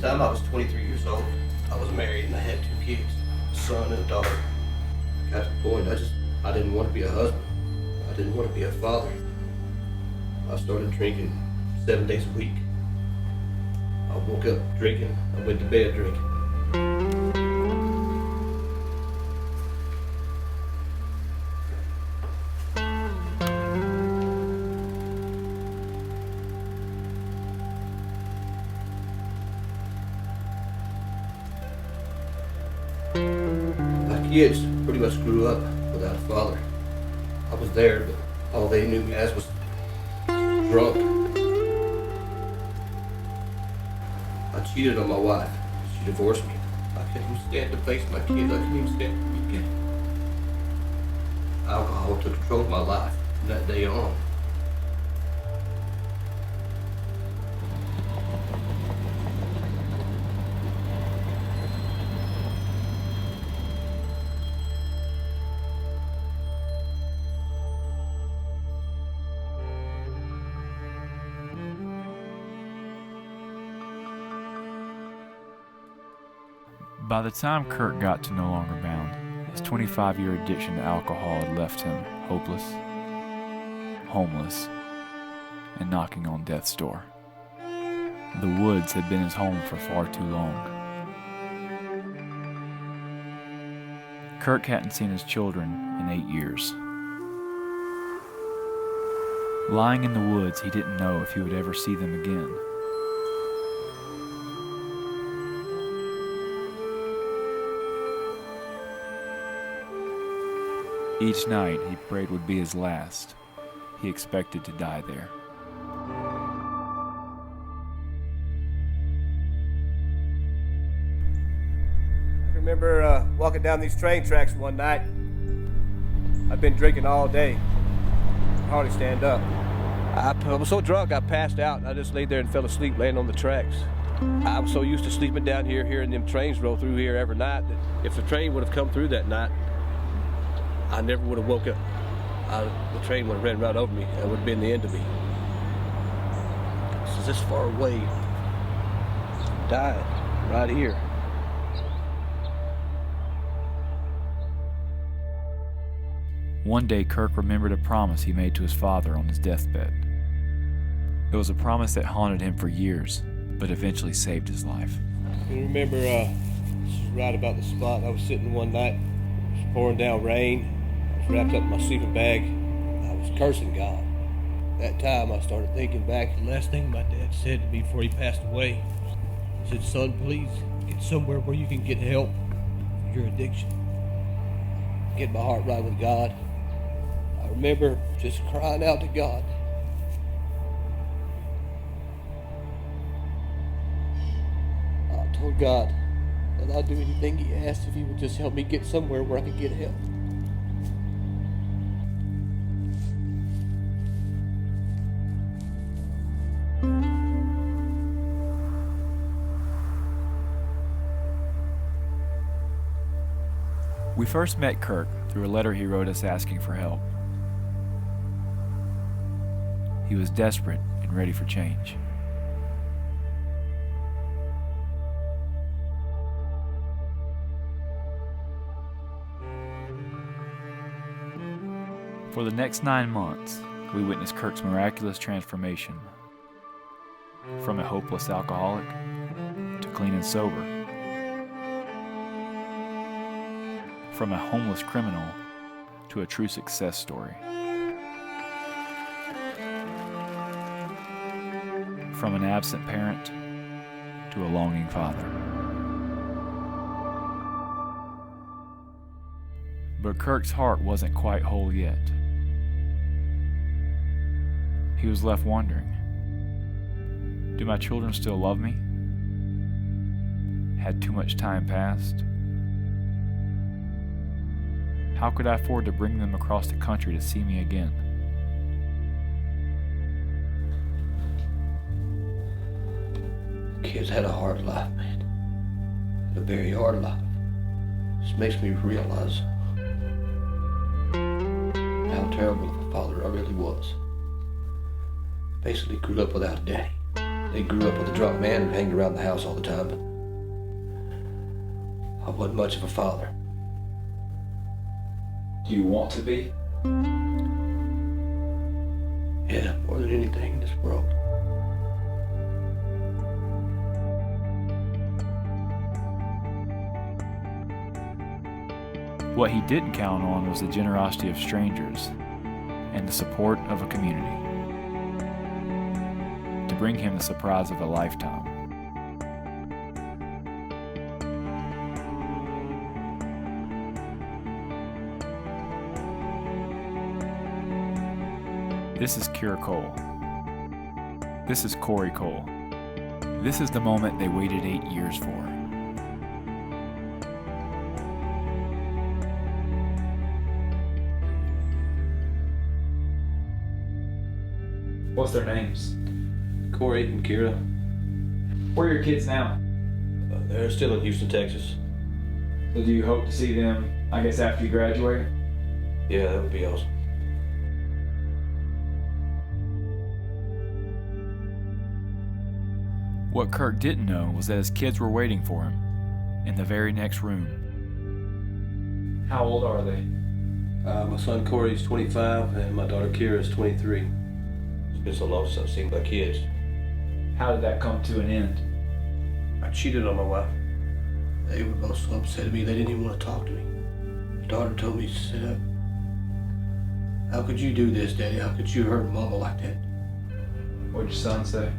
the time I was 23 years old, I was married and I had 2 kids, a son and a daughter. Got to the point I didn't want to be a husband. I didn't want to be a father. I started drinking 7 days a week. I woke up drinking, I went to bed drinking. My kids pretty much grew up without a father. I was there, but all they knew me as was drunk. I cheated on my wife. She divorced me. I couldn't even stand to face my kids. I couldn't even stand to be gay. Alcohol took control of my life from that day on. By the time Kirk got to No Longer Bound, his 25-year addiction to alcohol had left him hopeless, homeless, and knocking on death's door. The woods had been his home for far too long. Kirk hadn't seen his children in 8 years. Lying in the woods, he didn't know if he would ever see them again. Each night he prayed would be his last. He expected to die there. I remember walking down these train tracks one night. I'd been drinking all day. I could hardly stand up. I was so drunk I passed out. I just laid there and fell asleep laying on the tracks. I was so used to sleeping down here, hearing them trains roll through here every night, that if the train would have come through that night, I never would have woke up. The train would have ran right over me. That would have been the end of me. This is this far away. Dying right here. One day, Kirk remembered a promise he made to his father on his deathbed. It was a promise that haunted him for years, but eventually saved his life. I remember this is right about the spot. I was sitting one night. It was pouring down rain. I was wrapped up in my sleeping bag. I was cursing God. That time I started thinking back to the last thing my dad said to me before he passed away. He said, "Son, please get somewhere where you can get help for your addiction. Get my heart right with God." I remember just crying out to God. I told God that I'd do anything He asked if He would just help me get somewhere where I could get help. We first met Kirk through a letter he wrote us asking for help. He was desperate and ready for change. For the next 9 months, we witnessed Kirk's miraculous transformation from a hopeless alcoholic to clean and sober, from a homeless criminal to a true success story, from an absent parent to a longing father. But Kirk's heart wasn't quite whole yet. He was left wondering, do my children still love me? Had too much time passed? How could I afford to bring them across the country to see me again? Kids had a hard life, man. Had a very hard life. This makes me realize how terrible of a father I really was. Basically grew up without a daddy. They grew up with a drunk man who hanged around the house all the time, but I wasn't much of a father. Do you want to be? Yeah, more than anything in this world. What he didn't count on was the generosity of strangers and the support of a community to bring him the surprise of a lifetime. This is Kirk Cole. This is Corey Cole. This is the moment they waited 8 years for. What's their names? Corey and Kira. Where are your kids now? They're still in Houston, Texas. So do you hope to see them, I guess, after you graduate? Yeah, that would be awesome. What Kirk didn't know was that his kids were waiting for him in the very next room. How old are they? My son Corey's 25 and my daughter Kira is 23. It's been so long since I've seen my kids. How did that come to an end? I cheated on my wife. They were both so upset at me they didn't even want to talk to me. My daughter told me, she said, "How could you do this, Daddy? How could you hurt Mama like that?" What'd your son say?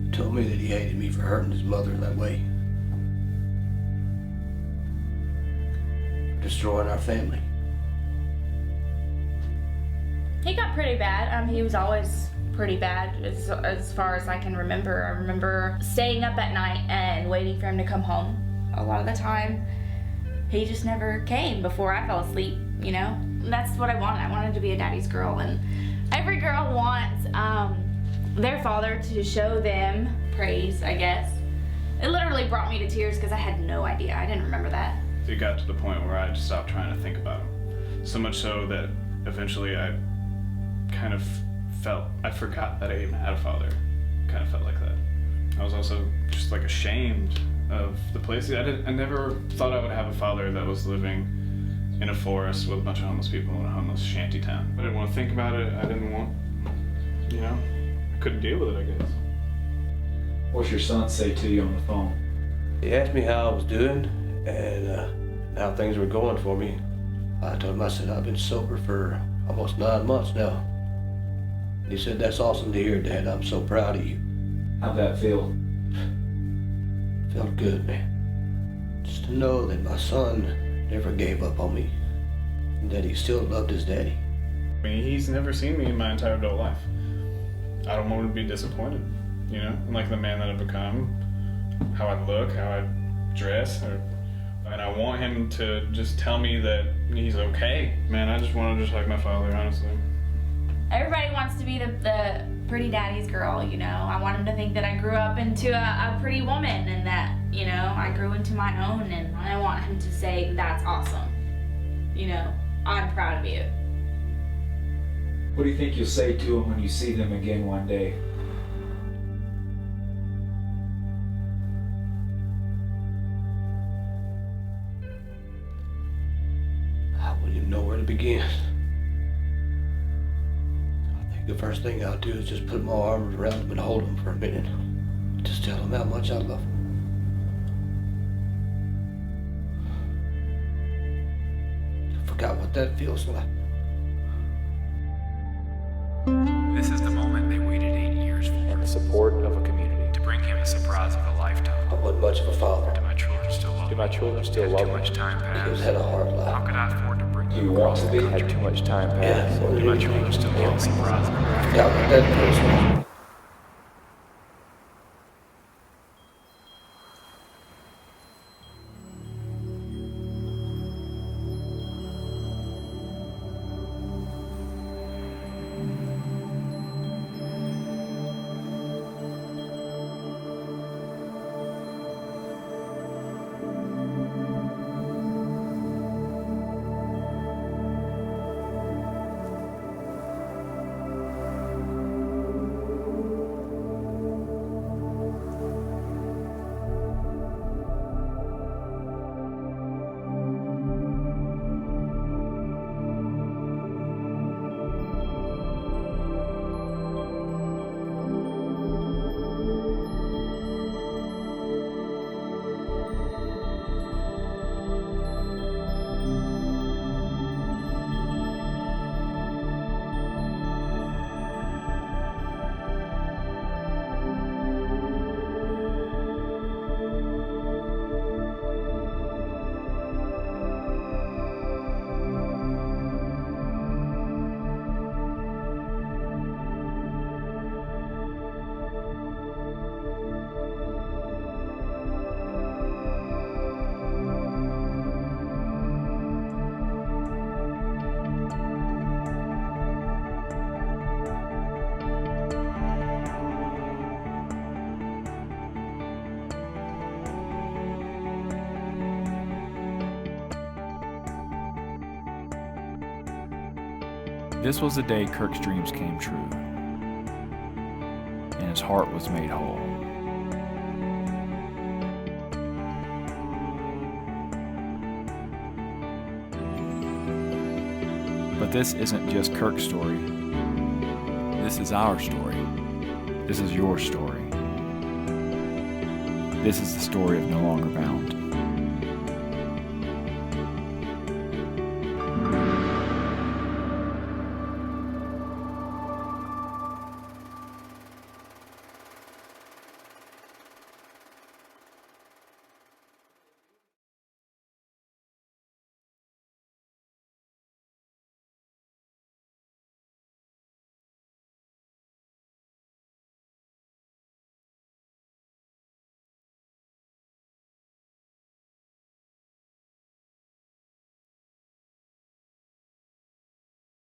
He told me that he hated me for hurting his mother that way. For destroying our family. He got pretty bad. He was always pretty bad as far as I can remember. I remember staying up at night and waiting for him to come home. A lot of the time, he just never came before I fell asleep, you know? That's what I wanted. I wanted to be a daddy's girl, and every girl wants their father to show them praise, I guess. It literally brought me to tears because I had no idea. I didn't remember that. It got to the point where I just stopped trying to think about him. So much so that eventually I kind of felt, I forgot that I even had a father. Kind of felt like that. I was also just like ashamed of the place. I never thought I would have a father that was living in a forest with a bunch of homeless people in a homeless shanty town. I didn't want to think about it. I didn't want, you know, I couldn't deal with it, I guess. What's your son say to you on the phone? He asked me how I was doing and how things were going for me. I told him, I said, "I've been sober for almost 9 months now." And he said, "That's awesome to hear, Dad. I'm so proud of you." How'd that feel? Felt good, man. Just to know that my son never gave up on me. And that he still loved his daddy. I mean, he's never seen me in my entire adult life. I don't want him to be disappointed, you know? I'm like the man that I've become, how I look, how I dress, and I want him to just tell me that he's okay. Man, I just want to just hug my father, honestly. Everybody wants to be the pretty daddy's girl, you know. I want him to think that I grew up into a pretty woman and that, you know, I grew into my own, and I want him to say, "That's awesome. You know, I'm proud of you." What do you think you'll say to them when you see them again one day? I wouldn't even know where to begin. I think the first thing I'll do is just put my arms around him and hold him for a minute. Just tell him how much I love him. I forgot what that feels like. This is the moment they waited 8 years for. And the support of a community to bring him the surprise of a lifetime. I wasn't much of a father. Do my children still love me? Do my children still love me? Too much time He's passed. had a hard How life. could I afford to bring you want to be? Had too much time passed. Yeah. Do my children still love me? Surprise of a lifetime. Forgot what that feels like. This was the day Kirk's dreams came true, and his heart was made whole. But this isn't just Kirk's story. This is our story. This is your story. This is the story of No Longer Bound.